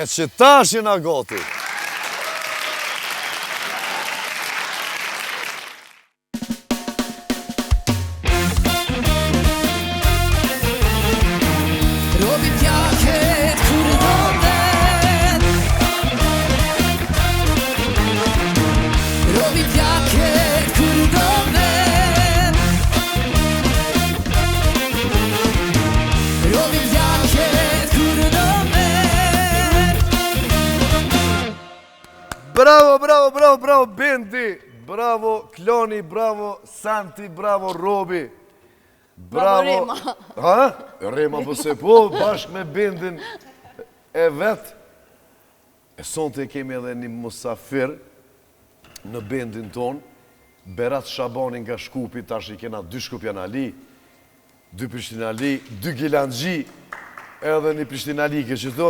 E që tash jena gati. Bravo, Bendi, bravo, Kloni, bravo, Santi, bravo, Robi. Bravo, Rema. Ha? Rema përse po, bashkë me Bendin e vetë. E sonte kemi edhe një musafir në Bendin ton, Berat Shabani nga Shkupi, tash i kena 2 Shkupjanali, 2 Prishtinali, 2 Gilanxhi, edhe një Prishtinali, ke qëto?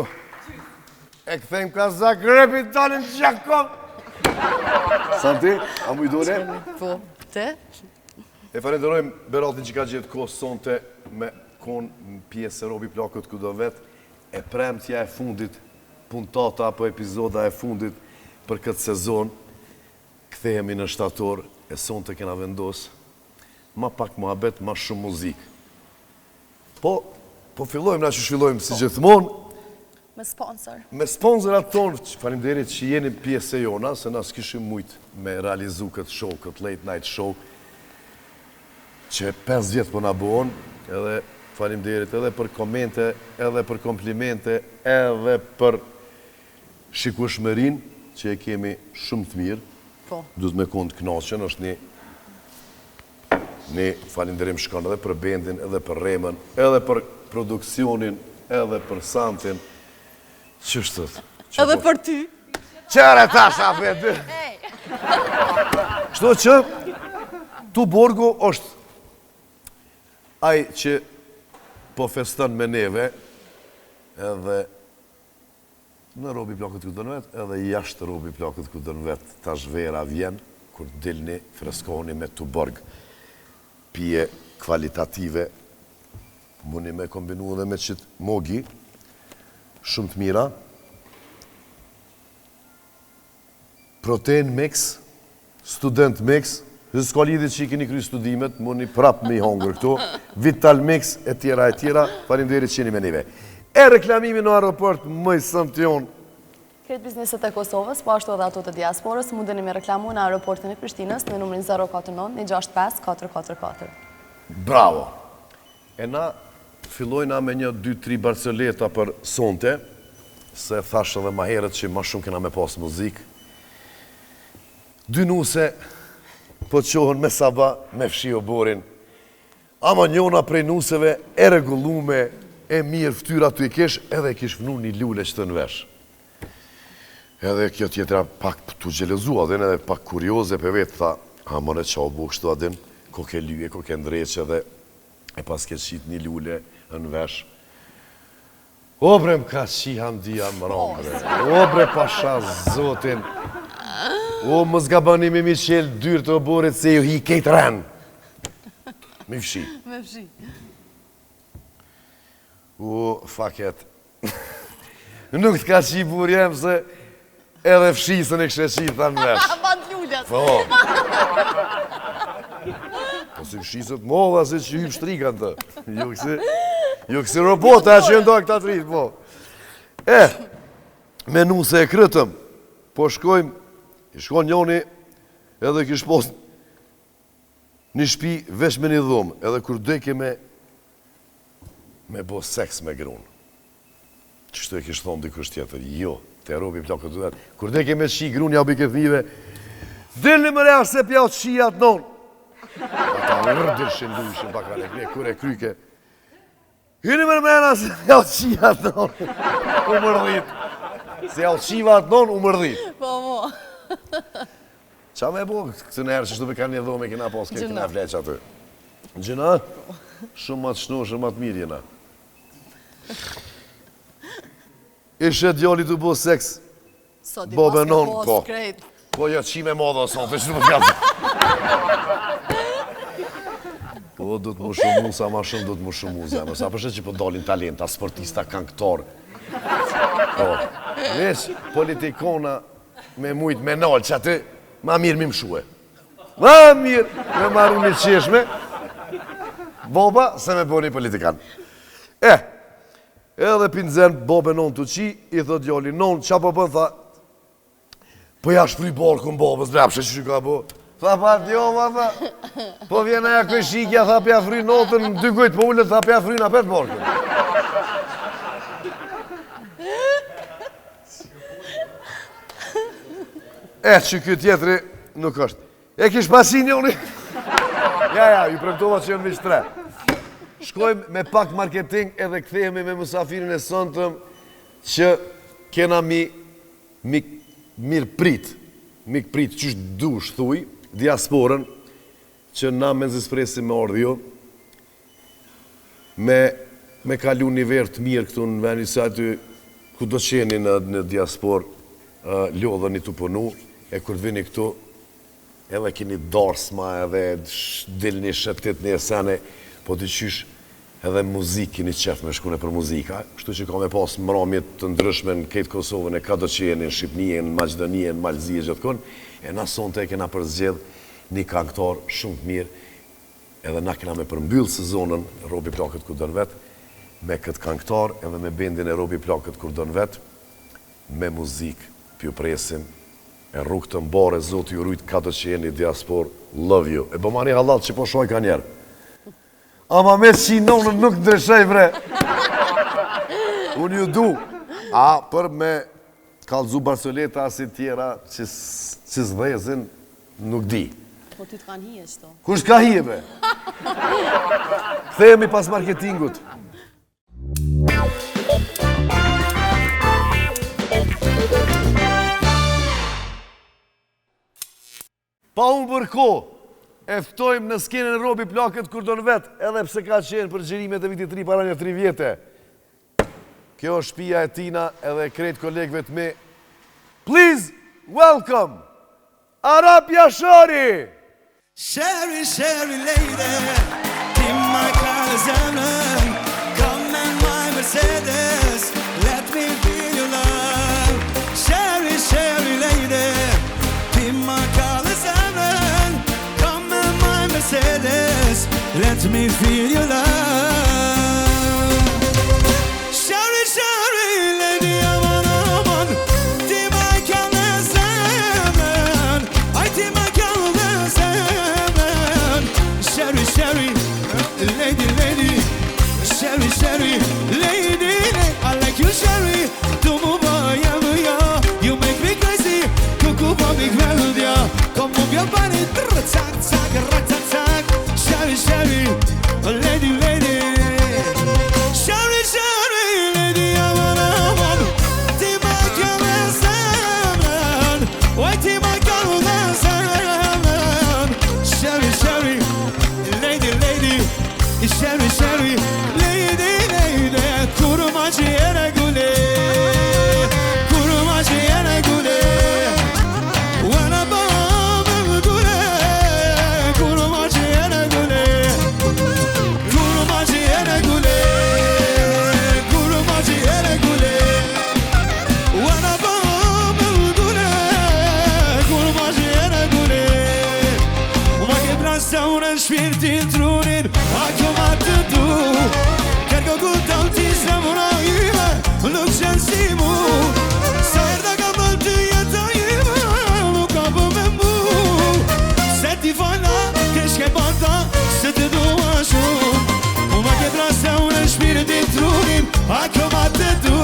E këthejmë ka Zagrebit, dalin Gjakov! Santi, a mu i dole? Po, te? E falenderojmë Beratin që ka gjithë kohë sonte me konë pjesë e Robi Plakët kudo vetë, e premtja e fundit, puntata apo epizoda e fundit për këtë sezon, kthehemi në shtator, e sonte kena vendosë, ma pak muhabet, ma shumë muzikë. Po fillojmë na që fillojmë si gjithmonë, me sponsor. Me sponsorat tonë, faleminderit që jeni pjesë e jona, se na s'kishim mujtë me realizu këtë show, këtë late night show, që 5 vjetë po na buon, edhe faleminderit edhe për komente, edhe për komplimente, edhe për shikueshmërinë, që e kemi shumë të mirë. Po. Duhet me konë të knaqën, është një falenderim shkon edhe për Bendin, edhe për Remën, edhe për produksionin, edhe për Santin. Qështët? Edhe për ty. Qere ta shafet! Kështu që, tu Borgu është aj që po feston me neve, edhe në Robi Plakët këtë dënë vetë, edhe jashtë Robi Plakët këtë dënë vetë, tash vera vjen, kur dilni, freskoni me tu Borg, pije kvalitative, muni me kombinu dhe me qitë mogi, shumë të mira. Protein mix, student mix, s'ka lidhje që i keni kry studimet, mundi prap me i hongër këto, Vital mix, e tjera, faleminderit që jeni me neve. E reklamimi në aeroport, më i sëmë të jonë. Kretë bizneset e Kosovës, po ashtu edhe ato të diasporës, mundeni me reklamu në aeroportin e Prishtinës në numrin 049-165-444. Bravo! E na fillojna me një 2-3 barceleta për sonte, se thashë edhe ma herët që ma shumë kena me pas muzikë. 2 nuse po të qohën me saba, me fshi o borin. Ama njona prej nuseve e regullume, e mirë ftyra të i kesh, edhe kish vënu një lule që të nëvesh. Edhe kjo tjetëra pak të gjelezua, dhe edhe pak kurioze për vetë, tha, a mëre qa o bu kështu adin, ko ke lyje, ko ke ndreqe dhe e pas ke qit një lule në vesh. O bre m'ka qihan dhja më rongre, o bre pasha zotin, o më zgabani me Michel dyrë të oborit se ju hi kejtë ren. Me fshi. Me fshi. O, faket. Nuk t'ka qi bur jem se edhe fshisën e kështë qitë të në vesh. Band lullet. Po. Po si fshisët modha se që hymë shtrikan të. Jo kësi robota që jëndoj këta të rritë, po. Menu se e krytëm, po shkojmë, i shkon njoni edhe kish pos një shpi vesh me një dhumë, edhe kur dojke me bo seks me grunë. Qështu e kish thonë dikush tjetër, jo, te Robi Plakët të vetë. Kur dojke me qi grunë, ja bi këtë njive, dilni më rea se pja të qijat nonë. Ata rëdishin lushin baka lekne, kur e kryke. Hyni më mena se pja të qijat nonë, u mërdhit. Se ja të qivat nonë, u mërdhit. Po, mo. Qa me bo, këtë nërë që shtu me ka një dhome, kena pas, kena fleq atë. Gjëna? Shumë matë shnu, shumë matë mirë jena. Ishe djali të bo seks, bo me nonë, po. Po, jo, qime modha, sonë, të shtu më fjallë. Po, po du të më shumë sa ma shumë du të më shumë zemë. Sa përshet që po dalin talenta, sportista, këngëtar. Po, veç politikona me mujt me nalë që aty, ma mirë mi më shue. Ma mirë me marru një qeshme, boba se me po një politikan. Edhe pinzen, bobe non të qi, i thot djali, non, qa po bën, tha, po ja shpry barkun bobës, brepshe që ka po. Tha pa djoma, tha, po vjen aja këshikja, tha pja fry notën, 2 gojt po ullet, tha pja fry në apet barkun. Që kjo tjetëri nuk është. E kish pasin njoni? Ja, ju premtova që jënë vish 3. Shkojmë me pak marketing edhe kthehemi me musafirin e sëntëm që kena mirë prit, qysh dush, thuj, diasporën, që na me nëzispresim me ardhjo, me kalu një verë të mirë këtu në veni sa aty ku do qeni në diasporë, lodhën i të punu, e kur të vini këtu, edhe kini darsma, edhe dilni shëtit një esene, po të qysh edhe muzikë kini qef me shkune për muzika, kështu që ka me pas mramjet të ndryshme në këtë Kosovën, e ka do qeni, në Shqipnije, në Maqedonije, në Malëzije, gjithë kënë, e na sonte e kena përzgjedh një këngëtar shumë të mirë, edhe na kena me përmbyllë sezonën Robi Plakët kur dën vetë, me këtë këngëtar edhe me bendin e Robi Plakët kur dën vetë, me muzikë, pju presim, e rrugë të mbare, Zotë ju rujtë ka të që jeni diaspor, love you. E bëmani halal që po shoj ka njerë. Ama me që nonën nuk ndryshej bre. Unë ju du. A, për me kalzu Barsoleta asit tjera që s'dhezin, nuk di. Po ty të kanë hije qëto. Kush ka hije bre? Kthehemi pas marketingut. Pa unë përko, eftojmë në skenën Robi Plakët kur do në vetë, edhe pse ka qenë për gjerimet e vitit 3 para një 3 vjetë. Kjo është shtëpia e tina edhe krejt kolegëve të mi. Please, welcome, Arap Jashari! Sherry, Sherry lady, in my car is running. Come and my Mercedes, let me feel your love. Sherry, Sherry lady, in my car is running. Come and my Mercedes, let me feel your love. Sherry, Sherry lady, aman aman, di my car is running. I di my car is running. Sherry, Sherry, lady, lady, Sherry, Sherry, lady, I like you, Sherry. Tu mu baja, you make me crazy. Kuku pa mi melodija, kom mu bja bani, cak, cak, rak, cak, cak. Sherry, Sherry, lady, lady. Sherry, Sherry, lady, aman, aman. Ti ma kjame zemren, oj ti ma kjame zemren. Sherry, Sherry, lady, lady. Sherry, Sherry, lady, lady. Kuruma ciğere gule, kuruma ciğere gule. Wana babam gule, kuruma ciğere gule. Kuruma ciğere gule, kuruma ciğere gule. Wana babam gule, kuruma ciğere gule. Ma che brasa shpirtin trunin, ako ma të du. Kërko ku tal ti zemra ime, nuk qenë si mu. Sa erda ka bën të jetoj ime, nuk ka bën me mu. Se ti fala, kesh ke bata, se të dua shumë. Ma ke brasa unë shpirtin trunin, ako ma të du.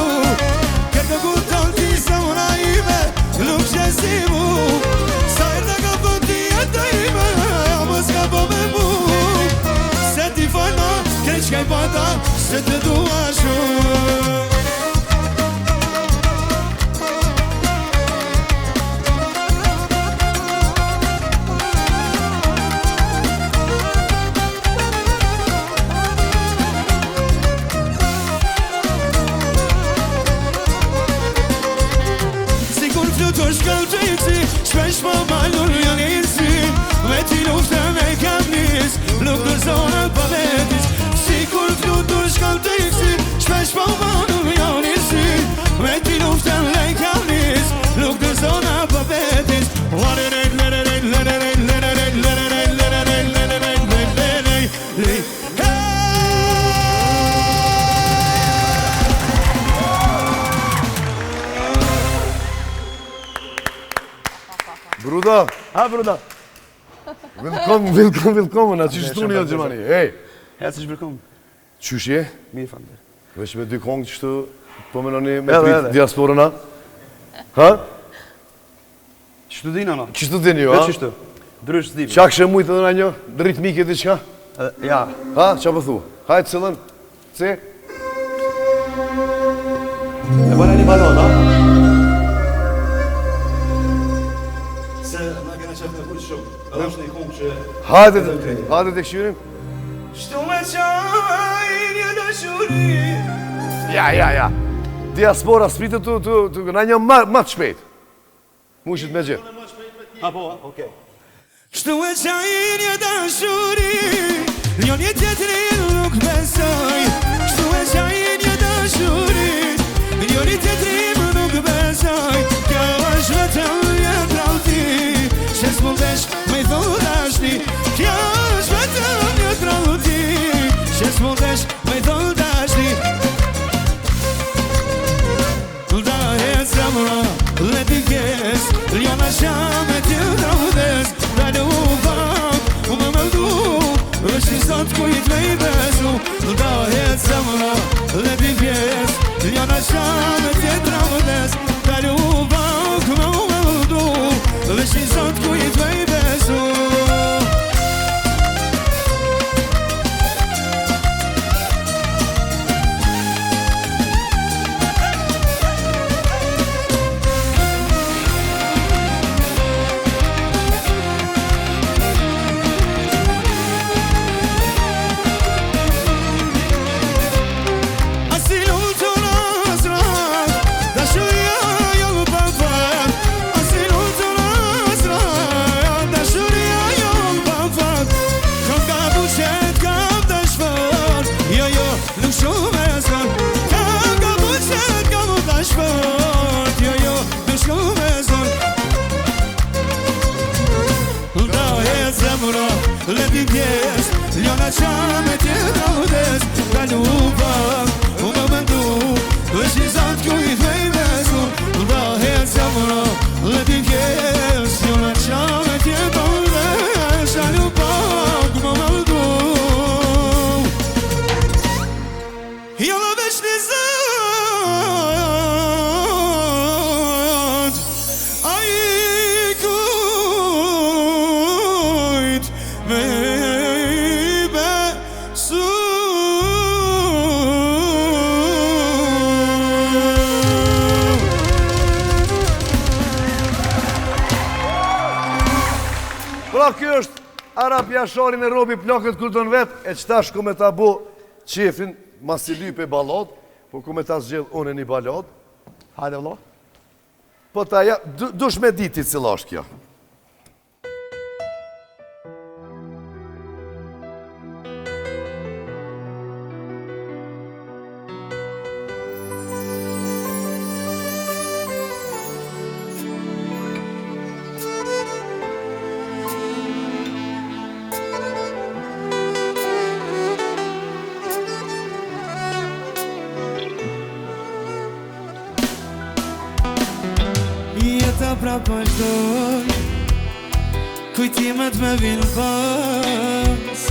Kërko ku tal ti zemra ime, nuk qenë si mu. Sa erda ka bën të jetoj ime, mos ka bën me mu. Se ti fala, kesh ke bata, se të dua shumë. Sigur flutosh kallë të iksi, shpesh më malur janë insi. Me ti luftën e kam nis, nuk gëzonë pa Shpesh po më janë i sy Me ti luftën lej kam nis Nuk të zona për betis Bruda, Ha, Bruda. willkommen, që shtu një Gjermani. Hej, Herzlich willkommen. qysh je? Mirë fander. Vesh me dy kongë që shtu, po menoni me Edhe, prit edhe. diasporëna? Ha? Qështu dina, no? Qështu dini ju, ha? Qështu? Drysh s'dim. Qa kështë mujtë edhe në një, ritmike t'i qka? Ja. Ha, qa po thu? Hajtë cëllën, ce? E bëna një balon, ha? Se na kena qef me kullë shumë Edhe është një kongë që Hajtë të këshyrim? Shtu me qaj një dëshuri Ja. Diaspora spritë të në një ma të shpejt. Mushit me gjithë. Ha, po, okej. Shtu e qaj një dëshuri Një një tjetëri nuk besoj Shtu e qaj një dëshuri Një një tjetëri më nuk besoj Kjo është vetëm një trauti Që s'mundesh me i thonë dashni Kjo është vetëm një trauti Që s'mundesh me i thonë dashni Da e zamra, le ti kjes Ljona shame t'ju traudes Da nuk pak, u më mëldu është i sot kujt me i besu Da e zamra, le ti kjes Ljona shame t'ju traudes Da nuk pak, u më mëldu është i sot kujt me i besu Le ti pjes, ljona qame t'je traudes Da lupa, u më mëndu është i zot kujt me i besu Da het zamra, le ti pjes Ljona qame t'je traudes Da lupa, u më mëndu Jona veç një zot A i kujt me i besu Pra kjo është Arap Jashari në robi plakët kulton vetë E qëta shko me ta bo qefin Mas i lype balad Po ku me ta zgjedh unë një balad Hajde, vlo. Po ta ja, dush me diti cila është kjo Jeta pra pështoj Kujtimet me vinë pas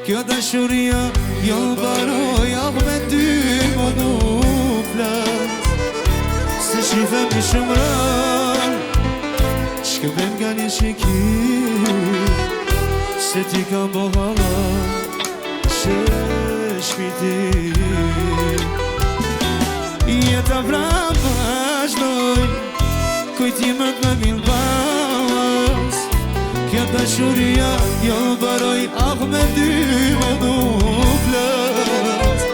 Kjo dashuria jo baroj Ah me ty më nuk plas Se shifem një shumran Shkëpem nga një shikim Se ti ka bohala Që shpitim Jeta pra pështoj Kujtimet me vinë pas Kjo dashuria jo baroj Ah me ty më nuk plas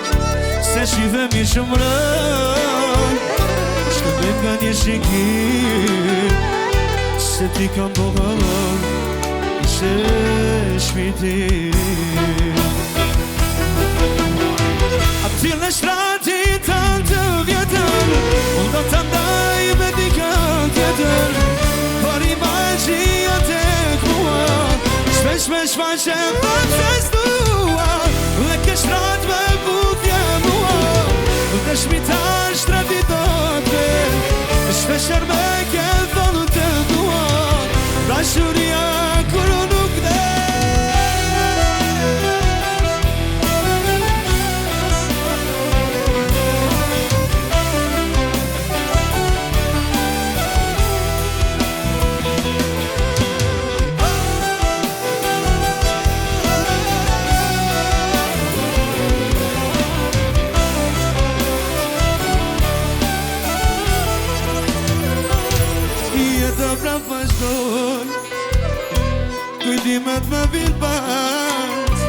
Se shifem një shumran Shkëpem nga një shikim Se ti kam bohalon Që shpitim Aty në shtrati tanë të vjetër unë do të ndaj me dikën tjetër por imagjia tek mua shpesh me shfaqen dhe festua dhe ke shtrat me butje mua dhe shmitar shtrati do të shpesher me ke thonë të dua dashuria kur nuk dhe kujtimet me vinë pas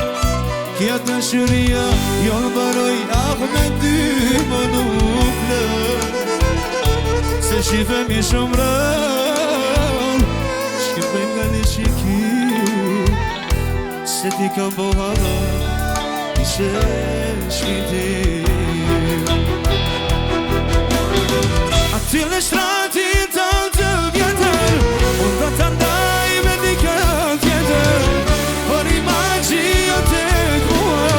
kja të shëria jo në baroj ah me ty më nuk lës se shife mi shumë rëll shkipe nga një shiki se ti kam bohala ishe shmiti aty në shtrati të vjetër unë do të ndaj me dikën tjetër por imagjia tek mua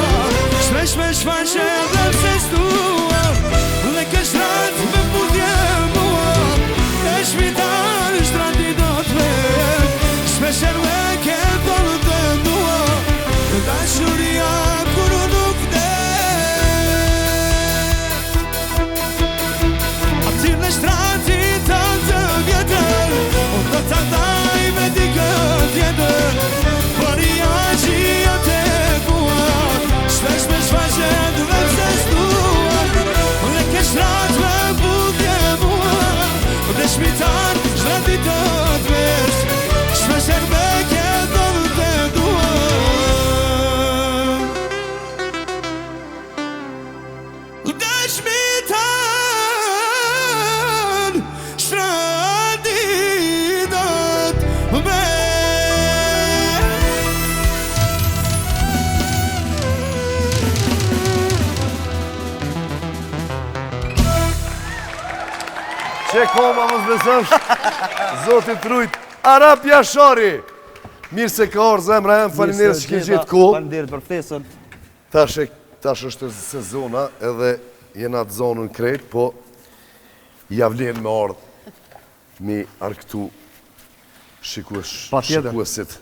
shpesh me shfaqe dhe festua dhe ke shtrat me butje mua e shmitar shtrati do t'vet shpesher me ke thonë të dua dashuria kur nuk det aty në shtrati të vjetër unë do të ndaj me dikën tjetër por imagjia tek mua shpesh me shfaqe dhe festua dhe ke shtrat me butje mua dhe shmitar shtrati do t'vet shpesher me ke thonë të dua dhe shmitar shtrati do t'vet Që koma mos besosh, Zotit Trujt, Arap Jashari. Mirë se ka orë zemra em, faleminderit që ke gjetë kohë. Faleminderit për ftesën. Tash është sezona edhe jena të zonën krejt, po javlen me ardhë mi arktu shikuesit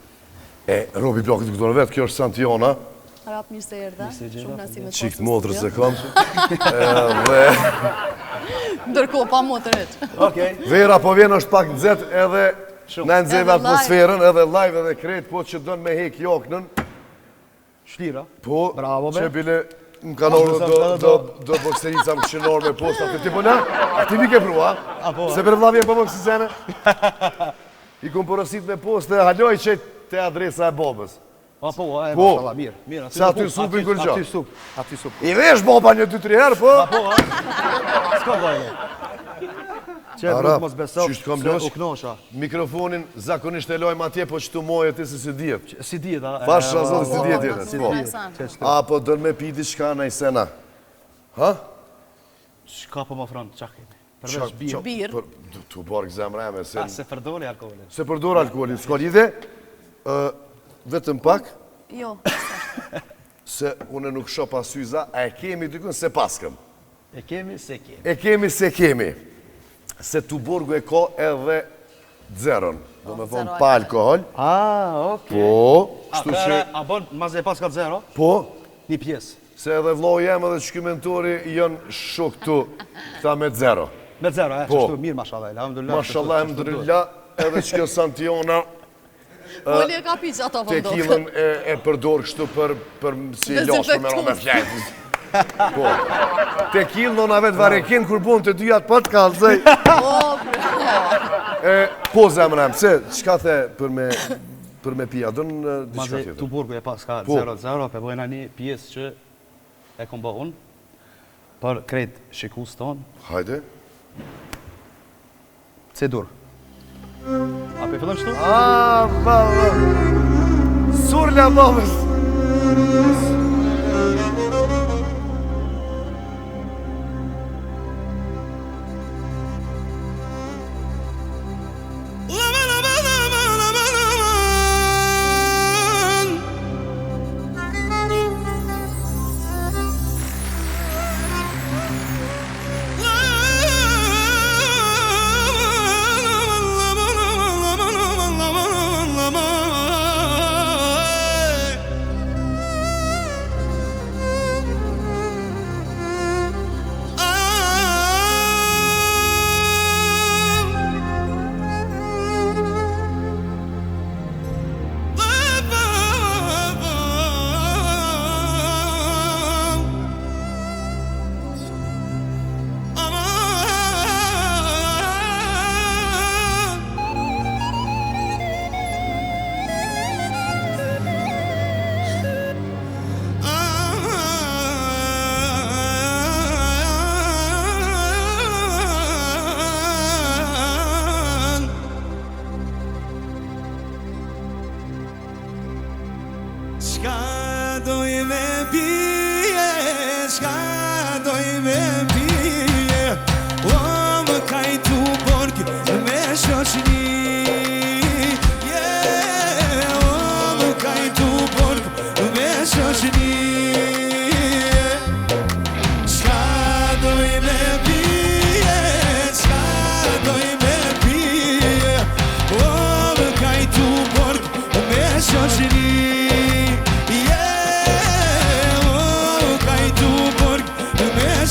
e Robi Blokit këtonë vetë, kjo është Santiona, Arap mirë se erdhe. Shumë nasi me qikë të motrës e kam, ndërkohë pa motër eq. vera po vjen është pak nxehtë edhe na nxjerr atmosferën edhe live edhe krejt, po që dënë me hek joknën, Shlira. po Bravo, be. që bile më kanë orë do bokserica më këshinor me posta të tipo na, a ti mi ke prua? Se për vla vjen për më kësi sene? I kom porosit me poste, haloj që te adresa e bobës. Po, Po. mirë. Se aty supin kur gjo. Aty sup. I vesh boba një 2-3 herë, po? S'ka vajle. Që Arap, nuk mos beso, qysh t'kam se losh? u knosha. Mikrofonin zakonisht e lojmë atje, po që tu moje ti se si djetë. Si dihet, a? Fasha zotë si djetë Si jetë. Po. djetë. Apo dërë me piti shka na i sena. Ha? Shka po më fronë, qa kemi? Përveç birë. Birë. Tu borë këzemra e me se... Se përdori alkoholin. Se përdor alkoholin, s'ka lidhe, vetëm pak, Jo, se une nuk shoh pas syza, a e kemi dykun se paskëm. E kemi se kemi. E kemi se kemi. Se Tuborgu e ka edhe zeron. Do me thonë zero pa alkohol. alkohol. Ok. Po, A shtu që... a bon, mazë e pas ka zero? Po, Një pjesë. se edhe vllau jem edhe shkymentori janë shok tu, këta me zero. Me zero, Po. qështu, mirë, mashallah, alhamdulillah. Mashallah, alhamdulillah, edhe që kjo Santiona, Poli e ka piqë ato te vëndohë. kilën e përdor kështu për si lash për me me flajtës. Po, te kilën nona vetë varekin, kur bon të dyjat për të kalëzëj. Po, zemrem, se, qka the për me pia, dënë diçka Mazë tjetër. Tuborgu e pas ka Po. 0-0, pe bojna një pjesë që e kom bë unë, për krejt shikus tonë, Hajde. cedur. A pe fillon qëtu? Baba. Surla babës.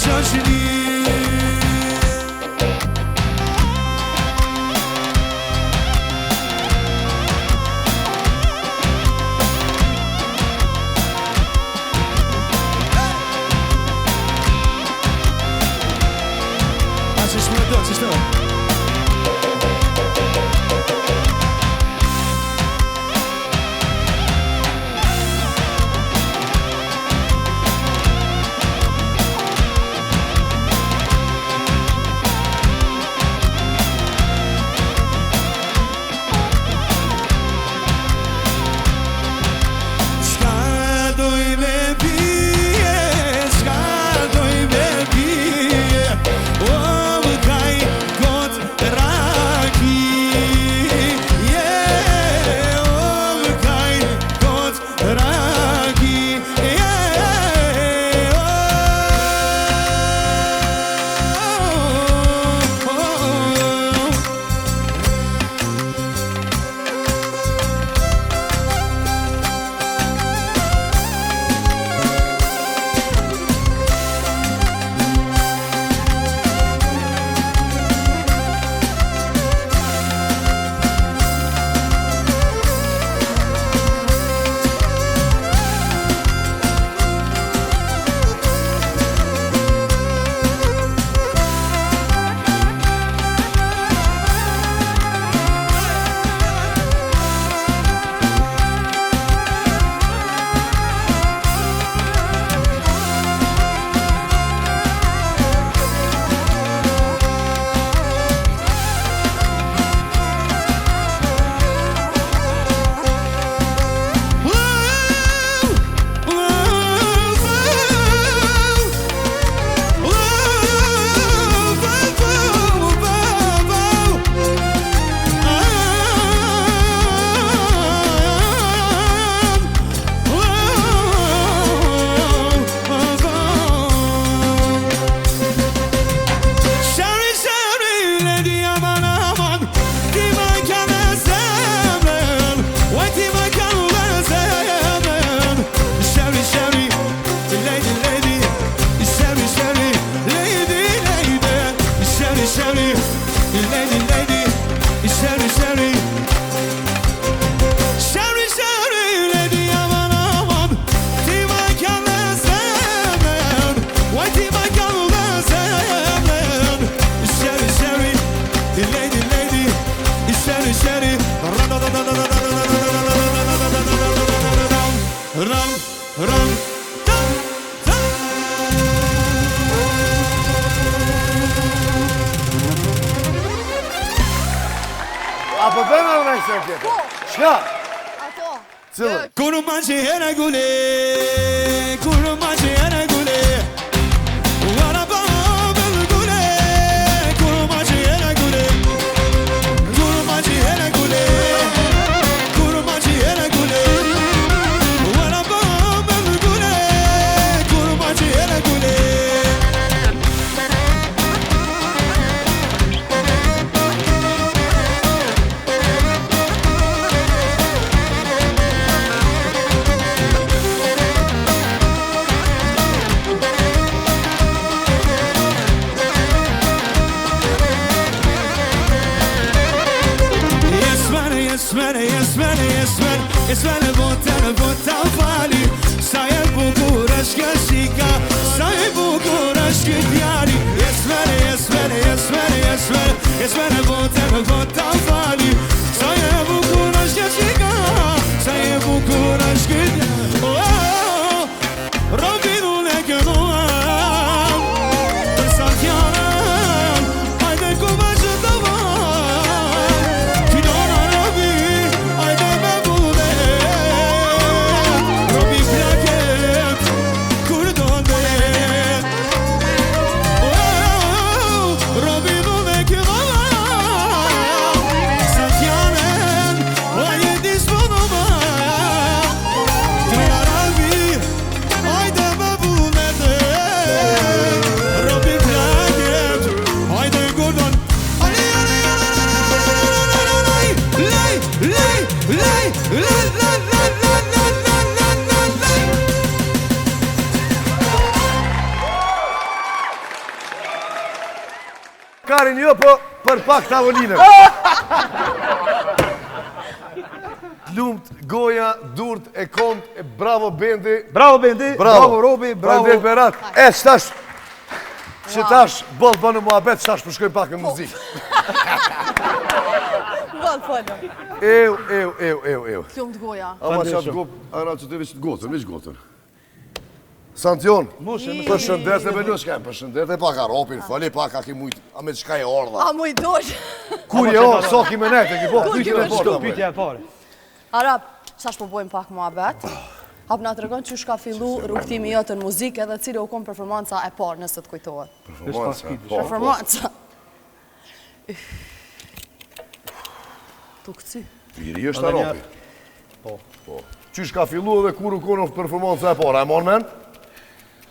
shoqëri. Apo bëjmë edhe me kësën tjetër? Shka? Ato. Cilën? Kuru ma që hera gule, kuru ma që hera gule, Wara ba bel gule, kuru ma që hera gule, kuru ma që hera gule, kuru ma që hera gule, Wara ba bel gule, kuru ma që hera gule. Esmene vota fali, sa e bukur është kjo shika, sa e bukur është ky djali. Esmene vota fali, sa e bukur është kjo shika, sa e bukur është ky djali. Robin unë e kënoam, për sa t'janëm, hajde ku me që të vam, Kinona Robi, hajde me bude. Karin jo, po për pak tavolinën. Lumt, goja, durt, e kont, e bravo Bendi. Bravo Bendi, bravo Robi, bravo. Faleminderit Berat. Qtash, që tash, bollë bënë muhabet, qtash përshkojmë pak në muzikë. Bëllë, folëm. Eu. Lumt goja. Ama qatë gopë, ana që të veç gotën. Santion, përshëndet e me në shkem, përshëndet e pak a ropin, fali pak a ki mujtë, a me qka e orda. A mujtë dosh. Kur je orë, so ki me nete, ki po, pyjtën e porta. Pyetja e parë. Arab, qash po bojmë pak muhabet. Hap nga të regon që shka fillu rrugtimi jotë në muzikë edhe cili u kom performanca e parë nëse të kujtohet. Performanca. Tu këcy. Piri është Arapi. Po. Qysh ka fillu edhe kur u konë performanca e parë, e mon men?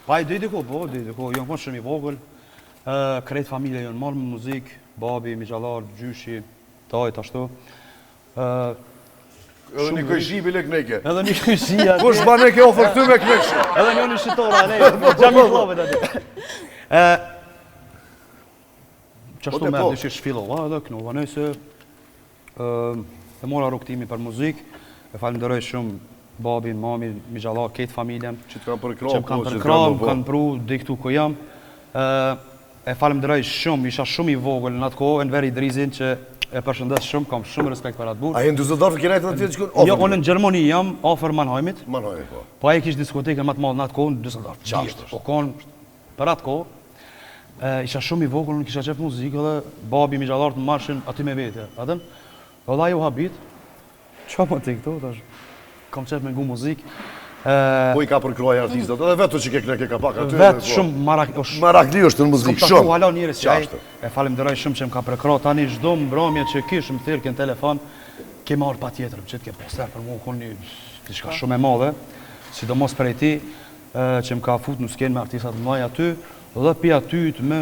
Pa i didi ko, jonë konë shumë i vogël. Krejt familje jonë marë me muzikë, babi, migjallar, gjyshi, tajt, ashtu. Edhe një këjshibi le kneke. Edhe një këjshia. Kush ba ne ke ofër këty me knekshë? Edhe një shitora, gjami klovet ati. Qashtu me dhe që shfilova edhe knova nëjse. E mora rukëtimi për muzikë. E falenderoj shumë babin, mamin, migjallar, ketë familjen. Që të kam përkram, që më kanë përkram, kanë pru, dhe këtu ku jam. E falenderoj shumë, isha shumë i vogël në atë kohë, në veri Drizin që e përshëndes shumë, kam shumë respekt për atë burë. A e në Düsseldorf kena e të tjetë që kënë? Jo, unë në Gjermani jam, ofër Mannheimit. Mannheimit, po. Po a e kishë diskotekën më të madhë në atë kohë në Düsseldorf. Qashtë. Po konë për atë kohë. Isha shumë i vogël, unë kisha qef muzikë dhe babi mi gjallartë më marshin aty me vete. Adem, dhe ju habit, qa më të këto, kam qef me ngu muzikë. Po i ka përkroj artistët, edhe vetë që ke kneke ka pak aty. Vetë shumë marakli është në muzikë, shumë. S'kom taku hala njëres që e falemderoj shumë që më ka përkro, tani çdo mbrëmje që kishë më thirrë në telefon, ke marrë pa tjetër, që t'ke poster për mu, konë një diçka shumë e madhe, sidomos për e ti, që më ka fut në skenë me artistat mëdhej aty, dhe pi aty të me...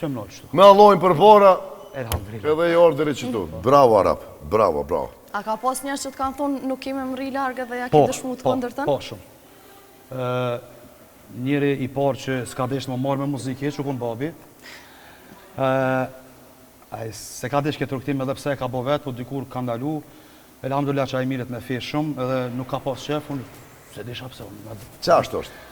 Se më nojë qëtu. Me allojnë për para, Elhamdulillah. edhe i orderi që tu. Bravo Arap, bravo. A ka pas njerëz që të kanë thonë nuk kemi më rri largë dhe ja ke dëshmu të këndërtën? Po, shumë. Njëri i parë që s'ka desh më marrë me muzikë, që kun babi. Se ka desh këtë rukëtim edhe pse e ka bo vetë, po dikur ka ndalu. Elhamdulillah që a i miret me fe shumë, edhe nuk ka pas shef, unë se desha pse unë. Qashtë është?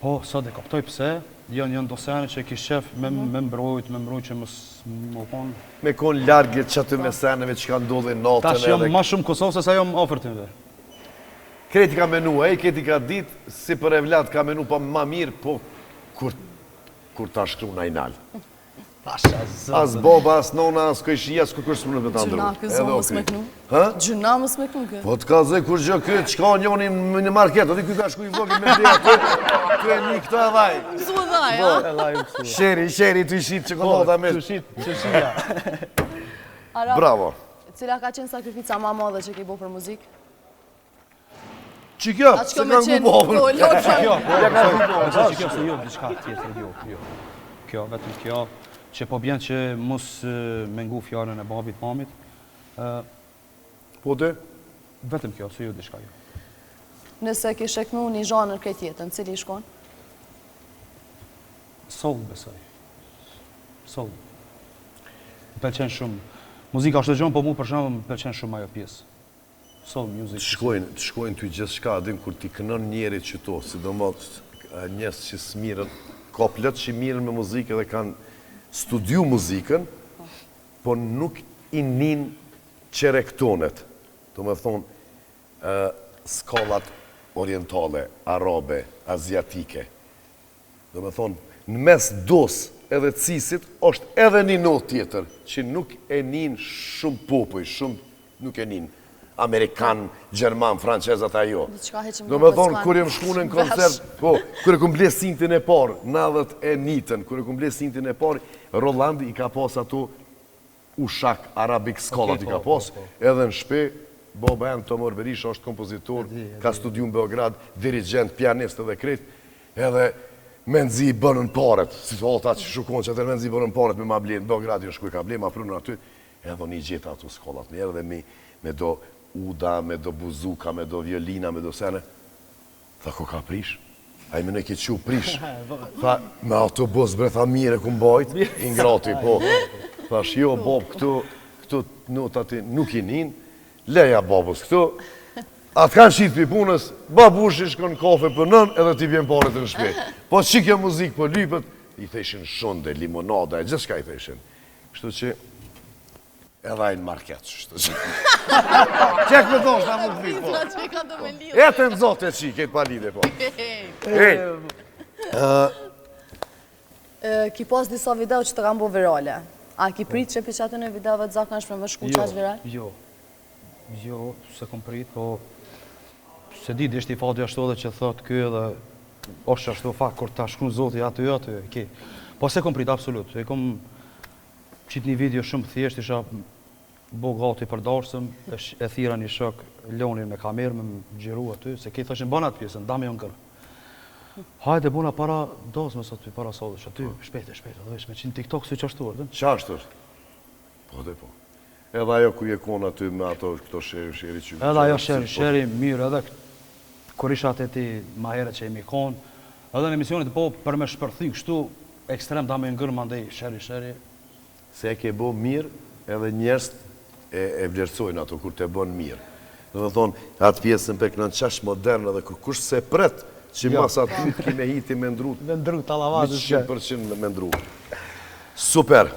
Po, sot e kaptoj pse, janë dosene që ki shef me mbrojt që më konë. Me konë largët që aty meseneve që ka ndodhe natën Ta që jam ma shumë Kosovë se sa jam ofërtimve. Kreti ka menu, kreti ka ditë, si për evlat ka menu pa ma mirë, po kur ta shkru na i nalë. As boba, as nona, as këjshia, as kërkër së mënë me të andru. Gjuna këzo mës me kënu. Gjuna mës me kënu kë. Po të ka zë kur gjë këtë, qka njoni në market, ati kuj ka shku i vlogi me dhe atë, tu e një këto e vaj. Këzu e vaj, a? Sheri, tu i shqit qokolata me... Tu shqit, qëshia. Bravo. Cila ka qenë sakrifica ma madhe që ki bo për muzikë? Që kjo, A që se me kanë qenë mu bohën. Kjo, vetëm kjo, që po bjen që mos me ngu fjallën e babit mamit. Po të? Vetëm kjo, se ju diçka jo. Nëse ki sheknu një zhanër këtë jetën, cili shkon? Soul, besoj. Soul. Më pëlqen shumë. Muzika është të gjonë, po mu për shumë më pëlqen shumë ajo pjesë. Soul music. Të shkojnë ty gjithë shka, adin kur ti kënon njeri që to, sidomos njës që smirën, ka plët që mirën me muzikë dhe kanë studiu muzikën, po nuk i nin qerektonet. Do me thonë, skallat orientale, arabe, aziatike. Do me thonë, në mes dos edhe cisit, është edhe një not tjetër, që nuk e nin shumë popoj, shumë nuk e nin. Amerikan, Gjerman, Francezat ajo. Do me thonë, kur jem shku në koncert, po, kur e kum ble sintin e parë, 91-ën, kur e kum ble sintin e parë, Roland i ka pas ato ushak, arabik skollat i ka pas, edhe në shpe, Boba janë Tomor Berisha është kompozitor, ka studiu në Beograd, dirigent, pianist edhe kret, edhe me nëzi i bënën paret, si të ata që shukon që atër me nëzi i bënën paret me ma blenë, Beograd jo shkuj ka blenë, ma prunën aty, edhe një gjitha ato skollat njerë dhe me do uda, me do buzuka, me do violina, me do sene. Tha ko ka prish? A i me në ke që prish. Tha, me autobus bre, tha mire ku mbajt, i ngrati, po. Thash, jo, bob, këtu notat nuk i nin, leja babus këtu. Atë kanë qitë për punës, babushi shkon kafe për nën, edhe ti vjen paret në shpejt. Po që kjo muzikë për lypët, i theshin shonde, limonada, e gjithë shka i theshin. Kështu që, edhe ajnë market, kështu që. Qek me dosh, na mund të vitë, po. E të nëzote që, këtë pa lidhe, po. Ki pas disa video që të kanë bo virale. A ki prit që për që atë në videove të zakonshme me shku qash viral? Jo, se kom prit, po se di, ishte i fati ashtu edhe që thot kjo edhe është ashtu fakt, kur ta shkru zoti aty, ke. Po se kom prit, absolut. E kom qitë një video shumë thjesht, isha bo gati për darsëm, e thira një shok lonin me kamerë, me më gjiru aty, se ke thëshin bana atë pjesën, dame jonë kërë. Hajde bona para dasme sot për para sotësh, aty, shpejt, dhe vesh me qinë TikTok si që ashtu, edhe? Qa ashtu është? Po dhe po. Edhe ajo ku je kona aty me ato këto sheri që... Edhe ajo sheri mirë, edhe kur isha atë ti ma herët që jemi konë, edhe në emisionit po për me shpërthy kështu ekstrem da me ngërë mandej sheri. Se e ke bo mirë, edhe njerës e vlerësojnë ato kur te bon mirë. Dhe dhe thonë, atë pjesën për kënë qash modern edhe kush se pret që mas aty të kime hiti me ndrut. Me ndrut, talavazë. 100% me ndrut. Super.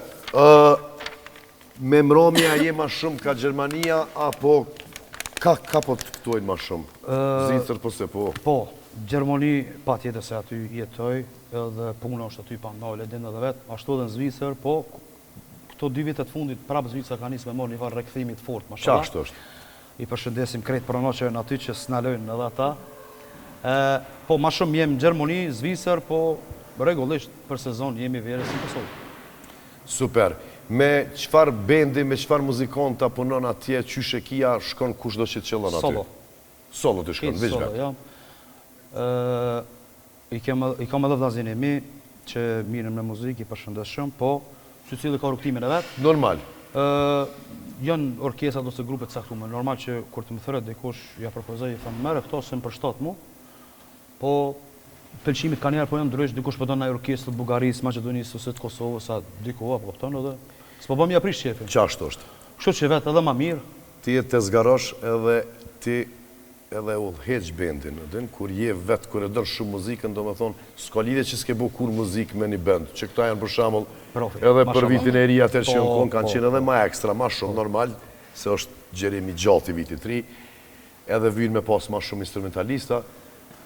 Me mromja jema shumë ka Gjermania, apo ka po të këtojnë ma shumë? Zvicër po se po? Po, Gjermani pa tjetër se aty jetoj, edhe puna është aty pa nale, din edhe vetë, ashtu edhe në Zvicër, po këto 2 vitet fundit prapë Zvicër ka nisë me morë një farë rekthimit fort, ma shumë. Qa ashtu është? I përshëndesim krejt pronoqeve në aty që s'nalojnë edhe ata. Po, ma shumë jem Gjermani, Zvicër, po regullisht për sezon jemi vjerës në Kosovë. Super. Me qëfar bendi, me qëfar muzikanta punon atje, qyshe kia shkon kush do që të qëllon aty? Solo. Solo të shkon, veç vetë? Solo, ja. I kam edhe vllazin e mi, që mirën me muzikë, i përshëndes shumë, po, që cilë ka rukëtimin e vetë. Normal. Janë orkesat ose grupet caktume. Normal që kur të më thërët dikush, ja propozoj, i thëmë, mere këto se më përshtat mu, po, pëlqimit ka njerë po janë ndrysh, dikush përdojnë në orkestrë të Bugarisë, Macedonisë, ose të Kosovës, sa dikova, po këtonë edhe, s'po bëm ja prish qefin. Qa ashtu është? Kështu që vetë edhe ma mirë. Ti e të zgarosh edhe ti edhe ullheq bendin, kur je vetë, kur e dërë shumë muzikën, do me thonë, s'ka lidhe që s'ke bu kur muzikë me një bend, që këta janë për shamull, edhe për vitin e ri atër që në konë kanë qenë edhe ma ekstra, ma shumë normal, se është Gjeremi gjatë i vitit 3, edhe vynë me pas ma shumë instrumentalista,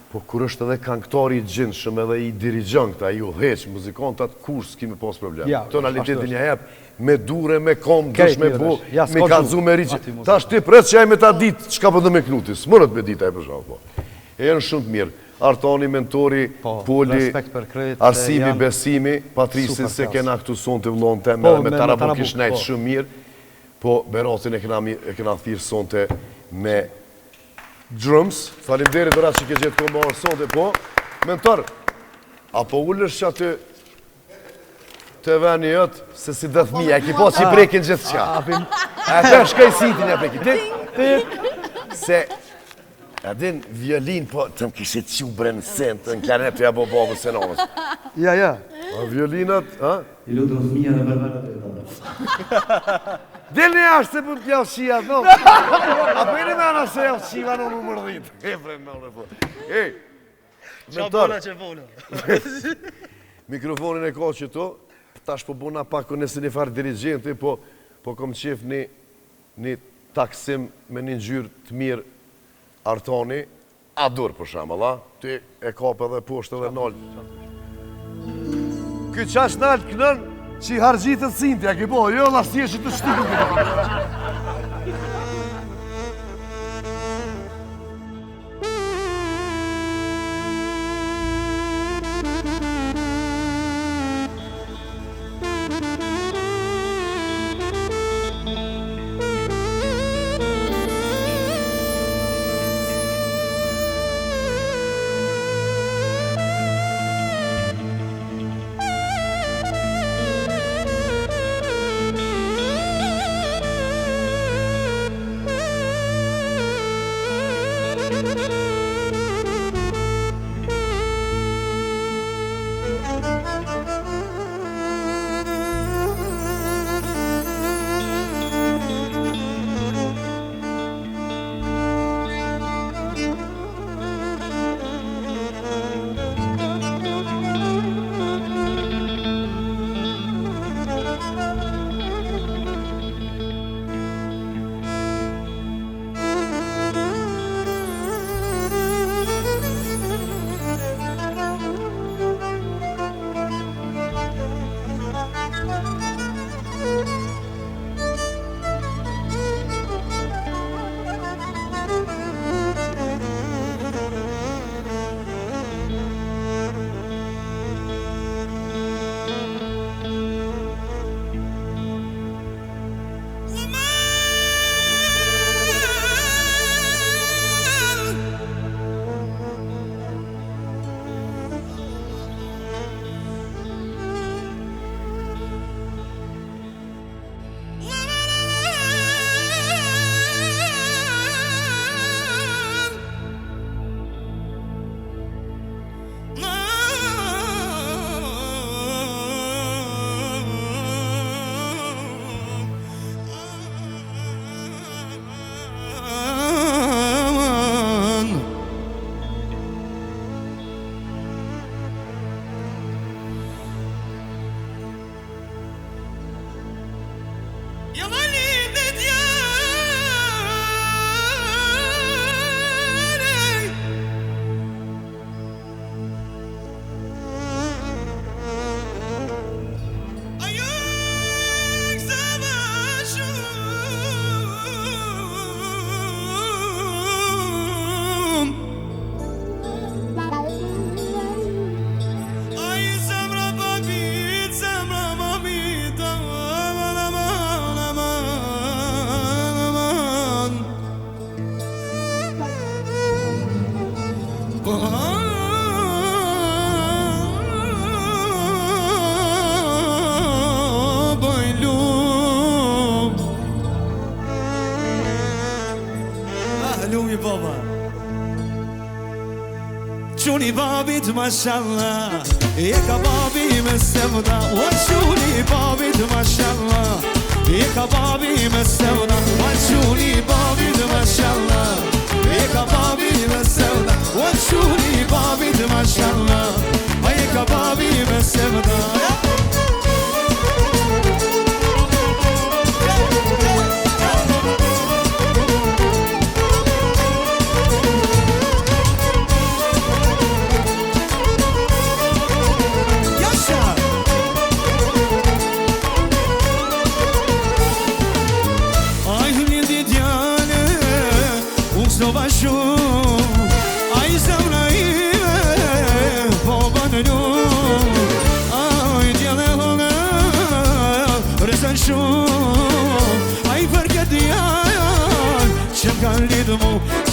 po kur është edhe këngëtari i gjindshëm edhe i dirigjon këta, i ullheq, muzikantat, kur s'ki me pas problem. Tonalitetin një hep, me dure, me kom, dush me bu, me kalzu me rriqë. Ta është ti pres që aj me ta ditë, qka për dhe me knuti, s'mërët me ditë aj për shumë, po. E janë shumë të mirë. Artani, mentori, Poli, Arsimi, Besimi, Patrisin se kena këtu son të vlonë teme, me Tarabu kish nejtë shumë mirë, po Beratin e kena thirë sonte me drums, falimderit dhe ratë që ke gjithë këmë marë sonte, po, mentor, apo ullësh që aty të veni jëtë, se si dhe thmija, e ki po që i prekin gjithë qa. E të shkaj sitin e prekin, se, e din violin, po, të më kishit qubre në sen, të në klarinet të jabo babës e namës. Ja. A violinat, ha? I lutëm thmija dhe bërberat e Del një ashtë se për t'ja shia, no? Apo e një mena se ja shiva në më mërdhit. E frem me në po. Ej, mentor. Qa bona. Mikrofonin e ka që tu, tash po bona pak nëse një farë dirigenti, po kom qef një taksim me një njërë të mirë Artani, adur për shama, la? Ty e kap edhe poshtë edhe nalë. Ky qash nalë kënën, që i hargjitët Sintja, ke po, jo, lasje që të shtiku. shuni babit mashallah, e ka babi me sevda. Ua shuni babit mashallah, e ka babi me sevda. Ua shuni babit mashallah, e ka babi me sevda. Ua shuni babit mashallah, e ka babi me sevda.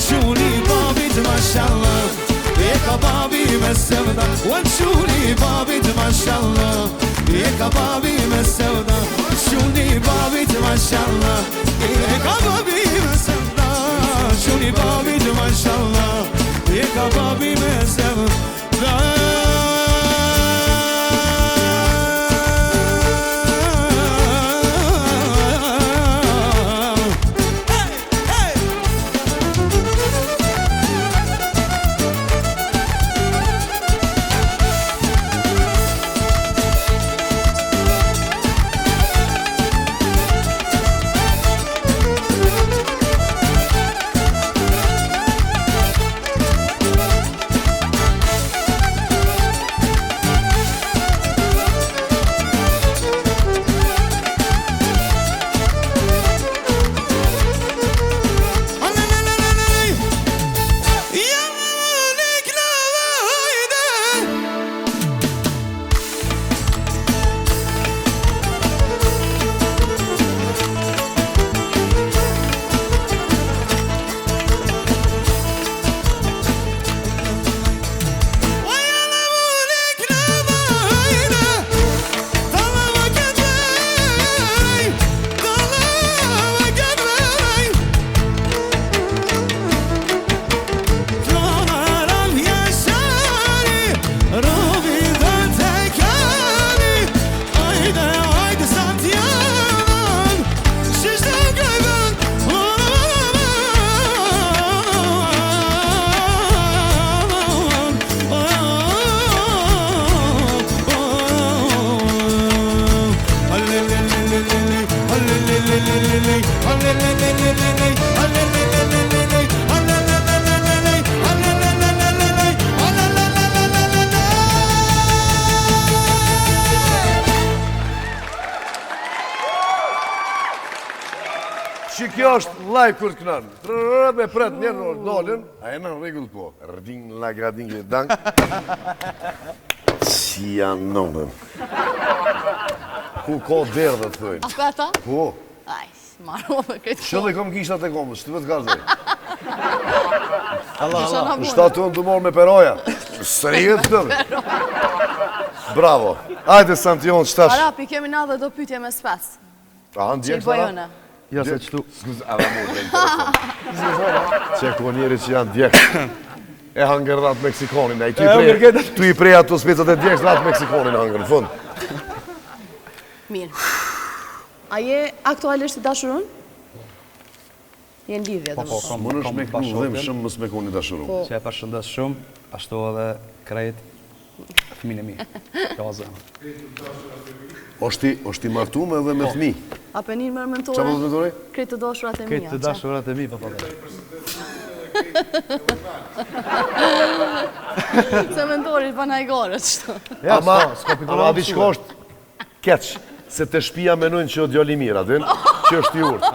Shuni babit mashallah, e ka babi me sevda. Ua shuni babit mashallah, e ka babi me sevda. Shuni babit mashallah, e ka babi me sevda. Shuni babit mashallah, e ka babi me sevda. Që kjo është laj kur të kënan. Me pret njerë në nolën, a e në regull po. Rding, lagrading, dang. Si janë nolën. Ku ka derë dhe të thëjnë. A këta? Po. Aj, marro me këtë Që dhe kom kishtat e komës, shtë vetë gardhe. Allah. Shtatë të në të morë me peroja. Sërjet të tërë. Bravo. Ajde, Santion, qëtash. Arapi, kemi na dhe do pytje me spes. A, në Që i djekë, Sara? bojone. Ja se qëtu. Skuz, a da mu të interesant. Që ku njeri që janë djekë. E hangër ratë Meksikonin. Tu i prej ato specat e djekës ratë Meksikonin hangër, në fund. Mirë. A je aktualisht i dashurun? Je në lidhje dhe më. Më nësh me kënu dhe më shumë mësë me kënu i dashurun. Që e përshëndes shumë, ashtu edhe krejt fëmijën e mi. Jo zemë. Oshti martume edhe me fëmi. Apenin më Qa mentore, më të mentore? kretë të dashurat e mija. Këtë të dashurat e mi, po të. Se mentorit pa na i garët, shto. Ja, Ama di shko është keq, se të shpia menojnë që o djali mirë, adin, që është i urtë.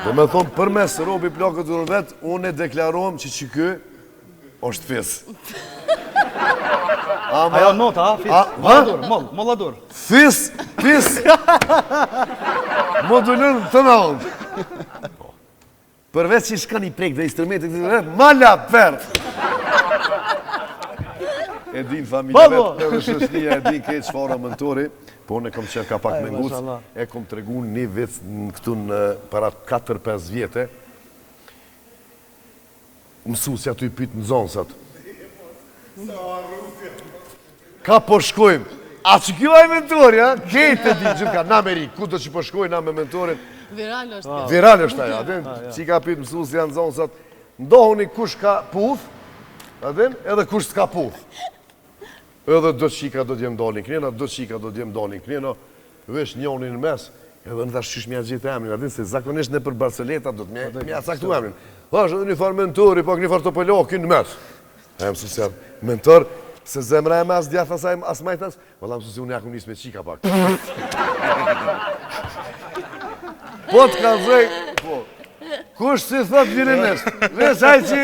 Do me thonë, për mes robi plakët të vetë, unë e deklarohem që kë është fis. Ajo nota, ha? Fis. Molladur. Fis. Modulën të në ondë. Përveç që shka një prejkë dhe instrumentet të vetë, mala përë. E din familje vetë, edhe shëshnia e din këtë shfara mentori, po unë e kom qenë ka pak me ngucë, e kom të regu një vit në këtu në para 4-5 vjetë, mësusja të i pytë në zonësat. Ka po shkojmë. A që kjo e mentori, ha? Kejtë e di gjithë ka, na Amerikë, ku do që po shkojmë, na me mentorin. Viral është. Viral është ajo, adin, që ka pitë mësus janë zonësat, ndohuni kush ka puth, adin, edhe kush s'ka puth. Edhe do qika do t'jem dalin kënjena, do qika do t'jem dalin kënjena, vesh njonin në mes, edhe në thash qysh mja gjithë emrin, adin, se zakonisht në për Barceleta do t'mja saktu emrin. Thash edhe një farë mentori, pak një farë të pëllokin në mes. E mësus janë, mentor, se zemra e mes djath asaj asmajtas, valla mësus unë jaku njës me qika pak. Po të ka zëj, po. Kush si thot virinës? Vesh aj që...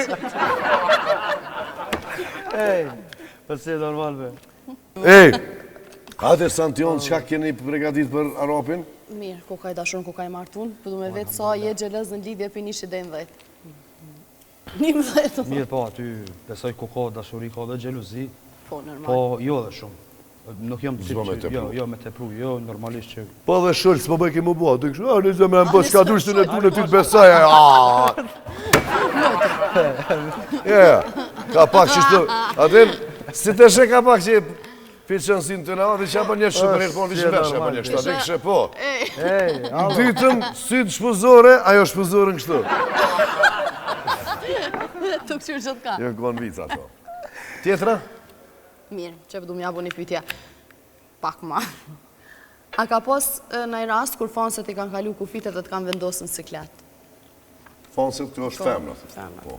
Ej, përse normal be. Ej, ate Santion, qka keni pregatit për Arapin? Mirë, ku ka i dashur, ku ka i martun, përdu me vetë sa je gjelez në lidhje për 1.10. 11. Mirë po, aty besoj ku ka dashuri, ka dhe gjeluzi, Po, normal. po jo dhe shumë. Nuk jam Zdo me tepru. jo me tepru, jo normalisht që... Po dhe shëllë, s'po bëj ke më bua, të kështë, në zemra më bëj, s'ka dush të në tu në ty të besaj, ja, ka pak qështu, atin, si të shë ka pak që piqën si në të nama, dhe që apë një shëpër e po, dhe që vesh, apë një kështu, atin kështë po. Dytëm, sy të shpuzore, ajo shpuzore në kështu. Të këqyrë që të ka. Jo, kënë vica ato. Tjetra? Mirë, që përdu m'ja bu një pytja pak ma. A ka pos në i rast kur fanset i kanë kalu kufitet dhe të kanë vendosë në siklet? Fansit kjo është femra. Femra. Po.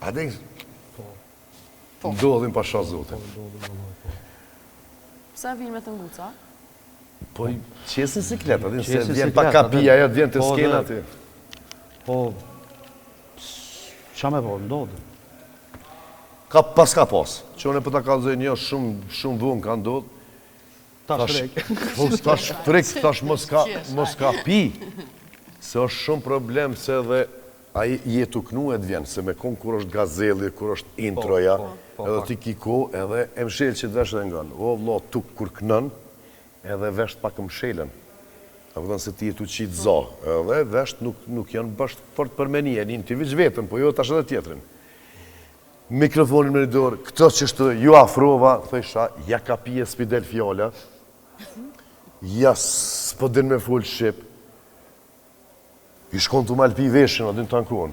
A dhe Po. ndodhin pa shah zote. Pse vinë me të nguca? Po qesin siklet, a din se Qesin vjen siklet, pa kapia, ajo vjen të po, skena dhe- aty. Po, qa me po, ndodhë. Ka pas ka pas. Që unë e për ta kalzoj një shumë vunë ka ndodhë. Ta shrek. Tash frek, tash mos ka pi. Se është shumë problem se edhe a jetu knu e të vjen, se me kon kur është gazelli, kur është introja, edhe ti kiko, edhe e mshel që të vesh dhe ngan. O, vlo, tuk kur knën, edhe vesht pak mshelen. A këtën se ti jetu qitë za, edhe vesht nuk janë bashkë fort për meni, e njën ti vëq vetën, po jo tash edhe tjetërin. Mikrofonin me një dorë, këto që shtë ju afrova, thësha, ja ka pije s'pidel fjalla, ja s'po din me full shqip, i shkon të malpi veshin, a din të ankon.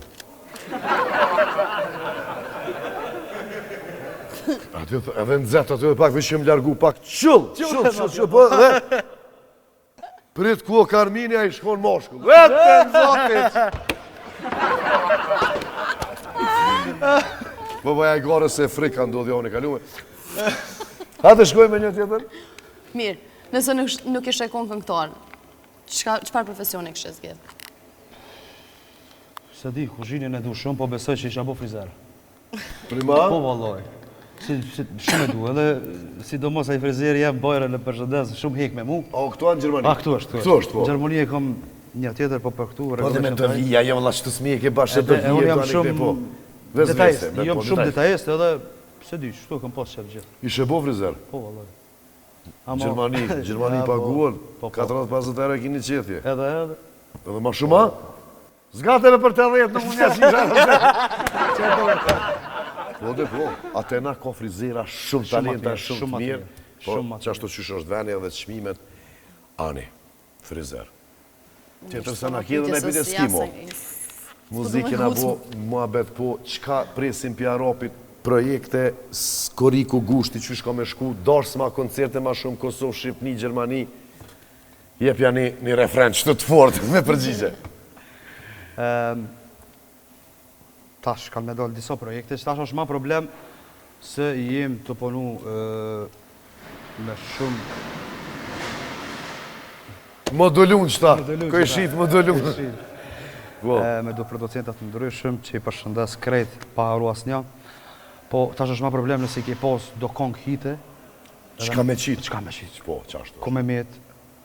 Edhe në zetë aty dhe pak vishë më largu pak, qëllë, po dhe... Prit ku o Karminja i shkon moshkull, vetë në zotit! Po bëja i gore se frika ndodhja unë i kalume. Hate shkoj me një tjetër? Mirë, nëse nuk ishe kon këngëtar, çfarë profesioni kështë zgjedh? Se di, kuzhinin e du shumë, po besoj që isha bo frizer. Prima? Po, valloj. Shumë e du, edhe sidomos ai frizeri jam bojre në përshëndes, shumë hek me mu. O, këtu anë Gjermani? A, këtu është, Këtu është, po. Në Gjermani e kom një tjetër, po për këtu... Po dhe me të vija, jo valla që të smije ke bashkë të Unë vija, jam të anë i po. shumë detajist, jam shumë detajist edhe, se di, shtu kam pas qëtë gjithë. Ishe bo frizer? Po, valloj. Gjermani paguon, 40-50 euro e kini qetje. Edhe, Edhe ma shumë, a? Zgateve për të dhjetë, nuk unë jasë një Po dhe po, atena ka frizera shumë talenta, shumë të mirë. Po, që ashtu qysh është veni edhe çmimet. Ani, frizer. Tjetër se na kje dhe ne pite skimo. Muzikën a bo, muhabet po, qka presim pja Arapit, projekte, Koriku Gushti, qysh ka me shku, dashës ma koncerte ma shumë, Kosovë, Shqipni, Gjermani, jepja një refren që të fort me përgjigje. Tash, kanë me dalë disa projekte, që tash është ma problem se jem të punu me shumë... Modulun qëta, këj shqit modulun. Me do producentat të ndryshëm, që i përshëndes krejt pa haru asnja. Po, tash është ma problem nëse ke pas do kong hite. Qka me qitë? Qka me qitë. Po, qashtu. Ku me metë,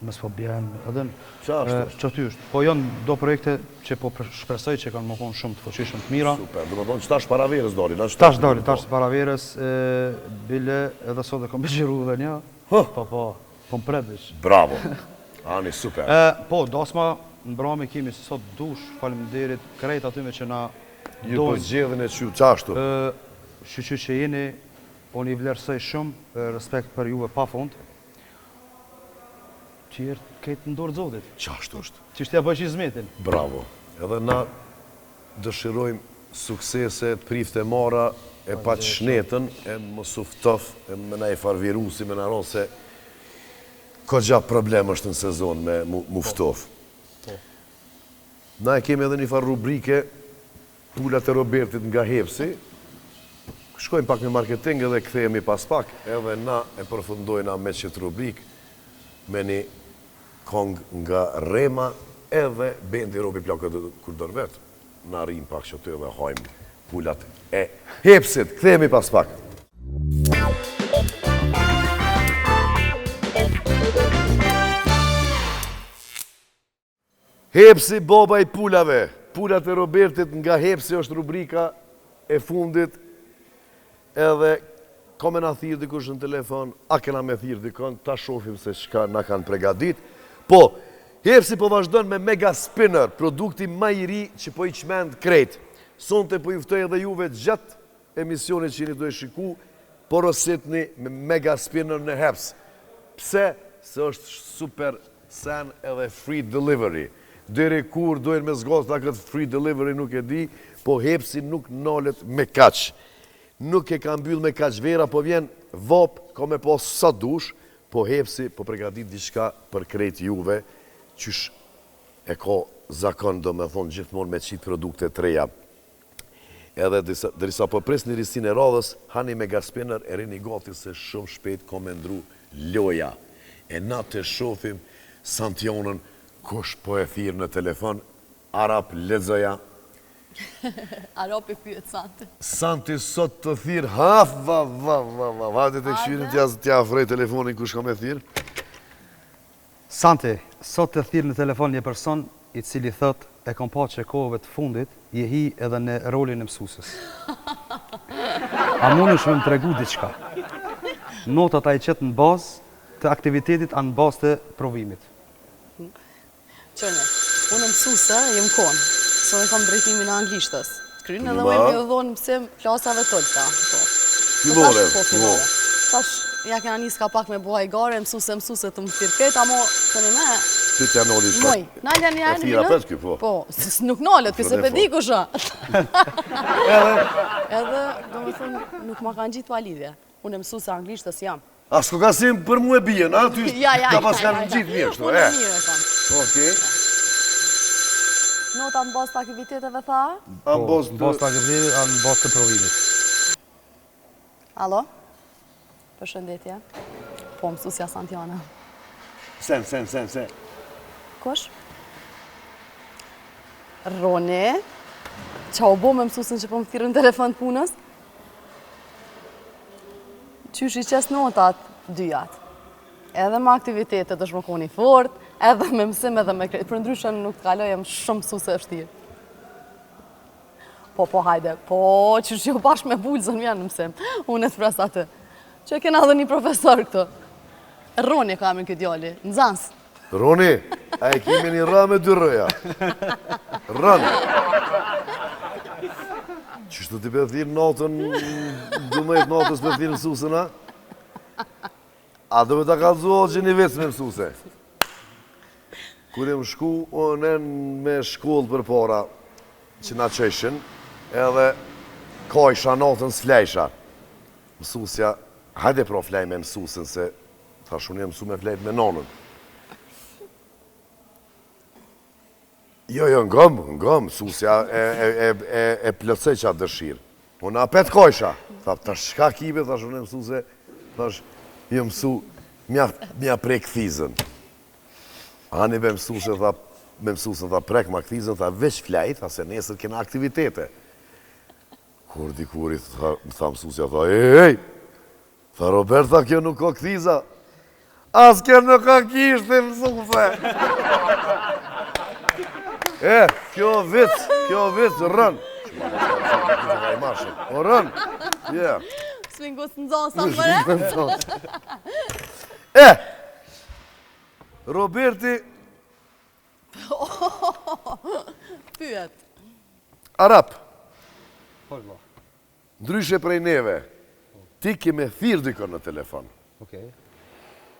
mësë po bjenë, edhe Qashtu. që është. Po janë do projekte që po shpresoj që kanë më konë shumë të fuqishëm të mira. Super, dhe më thonë që tash para verës doli. Tash doli, tash para verës, bile edhe sot dhe kom begjiru dhe një. Po më predish. Bravo. Ani, super. Po, dasma në brami kemi sot dush, faleminderit krejt atyme që na Ju po zgjedhin e qytë qashtu. shqyqy që jeni, unë i vlerësoj shumë, respekt për juve pa fund. Qërë këtë ndorë zotit. Qashtu është. Qështja bëjsh i zmetin. Bravo. Edhe na dëshirojmë suksese, të prifte mara, e pa të shnetën, e më suftof, e me na i farvirusi, me na rose, ka gja problem është në sezon me muftof. Na e kemi edhe një farë rubrike, Pulat e Robertit nga Hepsi, shkojmë pak në marketing edhe kthehemi pas pak, edhe na e përfundojna me qëtë rubrik, me një kong nga Rema, edhe bendi Robi Plakët kur dërvet. Na rrim pak që të edhe hajmë Pulat e Hepsit. Kthehemi pas pak. Hepsi, baba i pulave. Pulat e Robertit nga Hepsi është rubrika e fundit, edhe ka me na thirë dikush në telefon, a kena me thirë dikon, ta shofim se shka na kanë pregadit. Po, Hepsi po vazhdon me Mega Spinner, produkti ma i ri që po i qmend krejt. Sonte po juftoj edhe juve gjatë emisionit që jeni do e shiku, porositni me Mega Spinner në Heps. Pse? Se është super sen edhe free delivery. Dere kur dojnë me zgost ta këtë free delivery nuk e di, po Hepsi nuk nalet me kaq. Nuk e ka mbyll me kaq vera, po vjen vop, ka me pas sa dush, po Hepsi po pregadit diçka për krejt juve, qysh e ka zakon do me thonë gjithmonë me qitë produkte të reja. Edhe dërisa po pres një risin e radhës, hani Mega Spinner e rini gati se shumë shpejt ka me ndru loja. E na të shofim Santionën, kush po e thirë në telefon, Arap ledzoja. Arap i pyet Santi. Santi sot të thirë, hajde të këshyrin t'ja afrej telefonin kush ka me thirë. Santi, sot të thirë në telefon një person i cili thot e kom pa që kohëve të fundit je hi edhe në rolin e mësusës. A mund është me më tregu diçka? Notat a i qëtë në bazë të aktivitetit a në bazë të provimit. Qënë, unë mësuse, jem konë, sot e kam drejtimin e anglishtës. Krynë edhe ujmë e dhonë mësim klasave tolta. Fillore. Tash, ja kena njës ka pak me buha i gare, mësuse të më firket, amo të një me... Ty t'ja noli shka. Moj, nalja një E thira pet kjo, po. Po, nuk nalet, këse pe di kusha. Edhe, do me thënë, nuk ma kanë gjitë pa lidhje. Unë e mësuse anglishtës jam. A s'ko ka sim për mu e bijen, a? Ty ka pas kanë gjitë mirë, shto, Unë e mirë e kam. Okej. Nota në bazë të aktiviteteve tha? A në Në bazë të aktivitetit a në bazë të provimit. Alo? Përshëndetje. Po, mësusja Santiana. Sen. Kush? Roni? Qa u bo me mësusën që po më thirë në telefon të punës? Qysh i qes notat, dyjat. Edhe me aktivitetet është më koni fort, edhe me mësim edhe me kretë. Për ndryshën nuk të kaloj, jem shumë mësuse e vështirë. Po, hajde. Po, qysh jo bashkë me bulzën vjen në mësim. Unë e të pres atë. Që kena dhe një profesor këto. Roni ka me këtë djali, në zansë. Roni, a e kemi një rë me dy rëja. Rënë. Qështu t'i për thirë natën, 12 natës për thirë mësusën, a? A do me t'a kalzuo që një vecë me mësuse. Kur e më shku, unë me shkollë për para, që na qeshin, edhe kajsha natën s'flejsha. Mësusja, hajde pro flej me mësusën, se thash unë e mësu me flejt me nonën. Jo, ngëm, mësusja e plëcej që atë dëshirë. Unë apet kojsha. Tha, tash shka kibe, thash unë e mësuse, thash, jo mësu, mja prek thizën. Ani me mësusën, tha, prek ma këthizën, tha, veç flejt, tha, se nesër kena aktivitete. Kur dikurit, tha mësusja, tha, ej, tha, Robert, tha, kjo nuk ka këthiza. As kjo nuk ka kishtë, mësuse. Kjo vit, rën. O rën, Svingus në zonë sa përre? Roberti Pyet. Arap. Ndryshe prej neve, ti keme thirë dikon në telefon.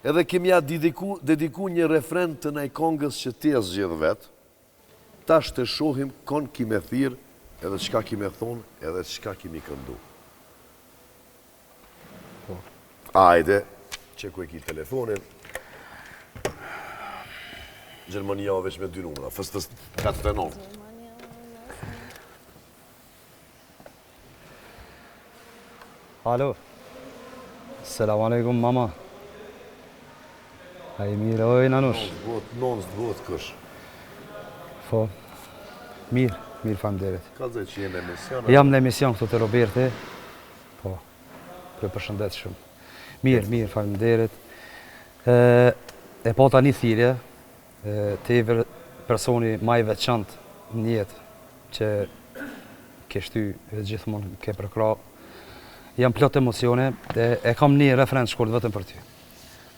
Edhe kemi ja dediku një refren të naj kongës që ti e zgjedh vetë, ta shte shohim kon kime thirë, edhe qka kime thonë, edhe qka kime këndu. Ajde, që ku e ki telefonin, Gjermania veç me 2 numra, fës 49. Alo. Selamu alaikum, mama. A i mirë, oj, nanush. Nonës të botë kësh. Po, mirë famderit. Ka dhe që jenë emision? Jam në emision këtu të Roberti. Po, përshëndet shumë. Mirë, famderit. E po ta një thirje, të i personi ma i veçantë në jetë që ke shty gjithmonë ke përkra. Jam plot emocione e kam një refren shkurt vetëm për ty.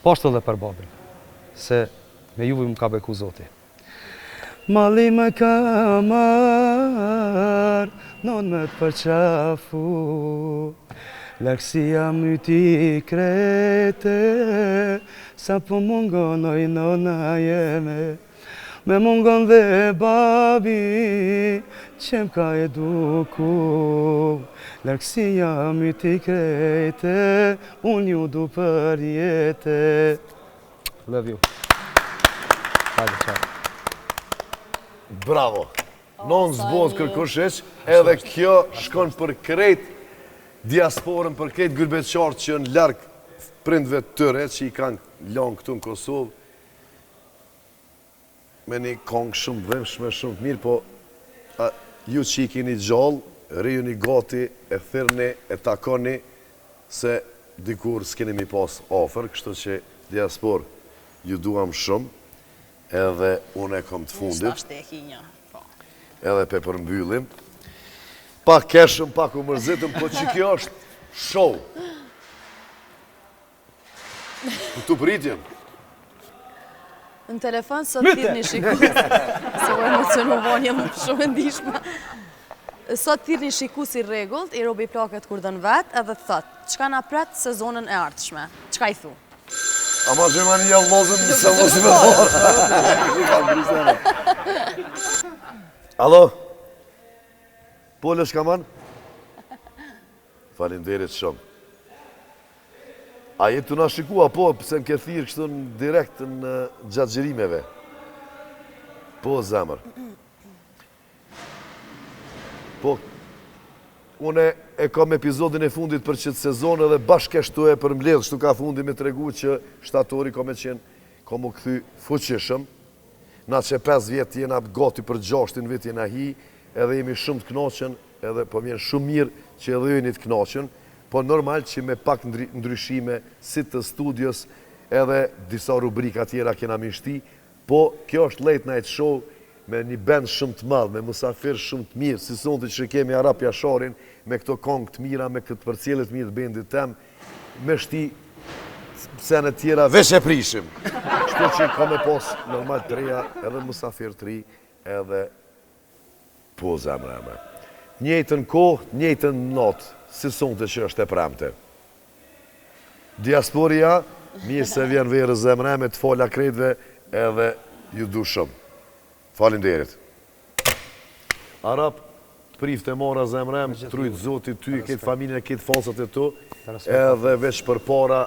Po ashtu edhe për babin, se me juve më ka beku Zoti. Malli më ka marrë, non me të përqafu, lakësia myti krete, sa po mungon oj nona jeme. Me mungon dhe babi, që m'ka eduku, lakësia myti krete, unë ju du për jete. Love you. Hajde, qaj. Bravo! Non zbot kërkusheq, edhe kjo shkon për krejt diasporën, për krejt gërbeqartë që në larkë prindve të tëre, që i kanë lanë këtu në Kosovë, me një kongë shumë dhemshme, shumë të mirë, po ju që i keni gjallë, riju një gati, e thirni, e takoni, se dikur s'keni mi pas ofër, kështu që diaspor ju duam shumë, edhe unë e kom të fundit, edhe pe përmbyllim. Pak keshëm, pak u mërzitëm, po që kjo është show. Këtu përritjen. Në telefon sot thirrni shikues, se u emocionu vonjem shumë ndihshme. Sot thirrni shikuesi rregullt, i robi plaket kur dën vet, edhe thot, çka na pret sezonën e ardhshme. Çka i thu? Ama Gjermania vllozën se mos më bërë. Alo? Pole shkaman? Falinderit shumë. A jetë të nga shikua, po, pëse në ke thirë kështu në direkt në gjatë gjerimeve? Po, zemër. Po, une e kam epizodin e fundit për qëtë sezonë edhe bashkë kështu e përmbledhë, kështu ka fundi me tregu që shtatori ka me qenë, ka mu këthy fuqishëm, na që 5 vjetë jena gati për 6 vjetë jena hi, edhe jemi shumë të knaqen, edhe po vjen shumë mirë që edhe jeni të knaqen, po normal që me pak ndryshime si të studios edhe disa rubrika tjera kena mishti, po kjo është late night show me një band shumë të madhë, me musafir shumë të mirë, si sonte që kemi Arap Jasharin, me këto kongë të mira, me këtë përcjellit mirë të bendit tem, me shti sene tjera veç e prishim. Shto që ka me pos normal të reja, edhe musafir të ri, edhe po zemre me. Njëjtën kohë, njëjtën notë, si sonte që është e premte. Diasporia, mirë se vjen verë zemre me të fola krejtve, edhe ju du shumë. Falinderit. Arap, prift e mora zemrem, trujt zotit ty, këtë familjen, këtë fansat e tu, edhe veç për para,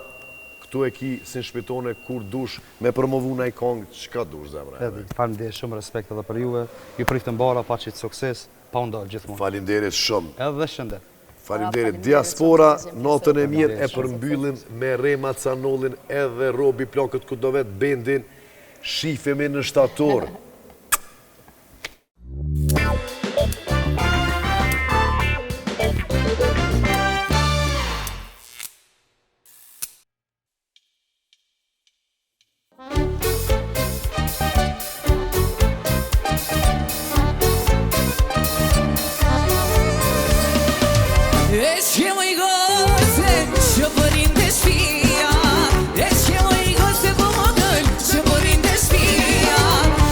këtu e ki si në shpitone, kur dush, me promovu në i kongë, qka dush zemrem. Falinderit shumë respekt edhe për juve, ju prift e mbara, pa qitë sukses, pa undalë gjithmonë. Falinderit shumë. Edhe dhe shëndet. Falinderit. Diaspora, natën e mirë e përmbyllim me Rema Canollin edhe Robi Plakët Kudovet bendin, shifemi në shtator.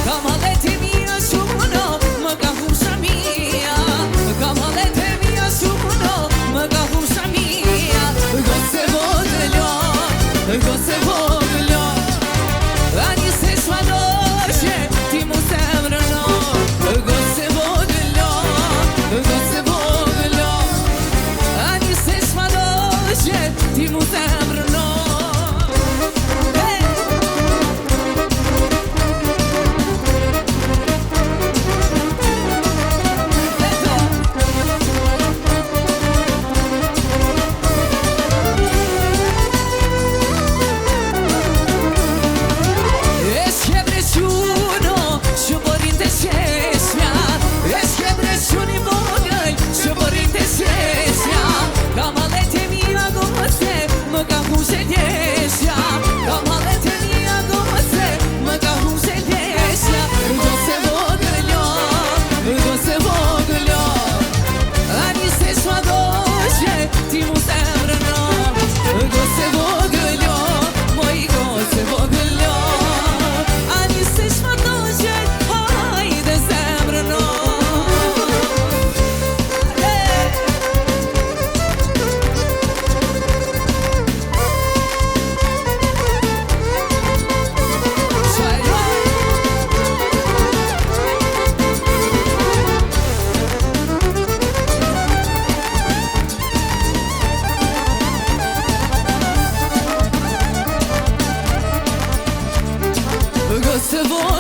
Come on. të vogël